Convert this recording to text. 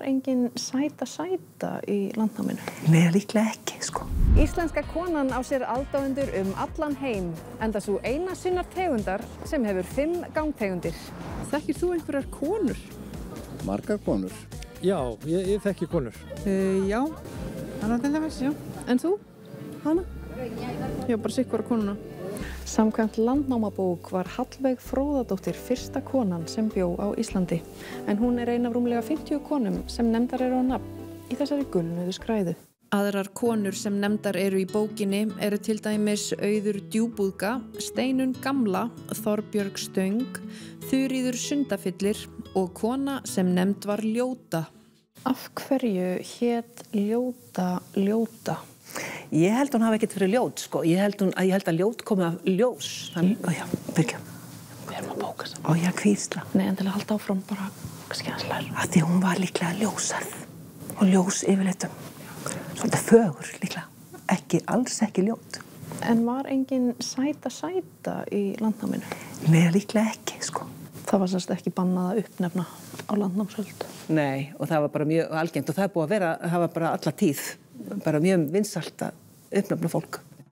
var engin sæta í landnáminu? Nei, líklega ekki, sko. Íslenska konan á sér aðdáendur allan heim, enda sú eina sinnar tegundar sem hefur 5 gangtegundir. Þekkir þú einhverjar konur? Margar konur. Já, ég þekki konur. Já, hana til dæmis, já. En þú? Hana? Já, bara sikkvara konuna. Samkvæmt Landnámabók var Hallveig Fróðadóttir fyrsta konan sem bjó á Íslandi, en hún er ein af rúmlega 50 konum sem nefndar eru á nafn í þessari gulnuðu skræðu. Aðrar konur sem nefndar eru í bókinni eru til dæmis Auður Djúbúðga, Steinunn Gamla, Þorbjörg Stöng, Þuríður Sundafyllir og kona sem nefnd var Ljóta. Af hverju hét Ljóta? Ég held hún hafi ekkert verið ljót, sko. Ég held að ljót komi af ljós. Já, byrja. Við erum að bóka saman. Ó, já, hvísla. Nei, endilega halda áfram bara, kannski aðeins læra. Af því hún var líklega ljósarð. Og ljós yfirleitum. Svolítið fögur, líklega. Alls ekki ljót. En var engin sæta í landnáminu? Nei, líklega ekki, sko. Það var sérst ekki bannað að uppnefna á landnámsöld? Nei, og það var bara mjög algengt og það er búið að vera, það var bara alla tíð. Bara mjög vinsælt að uppnefna fólk.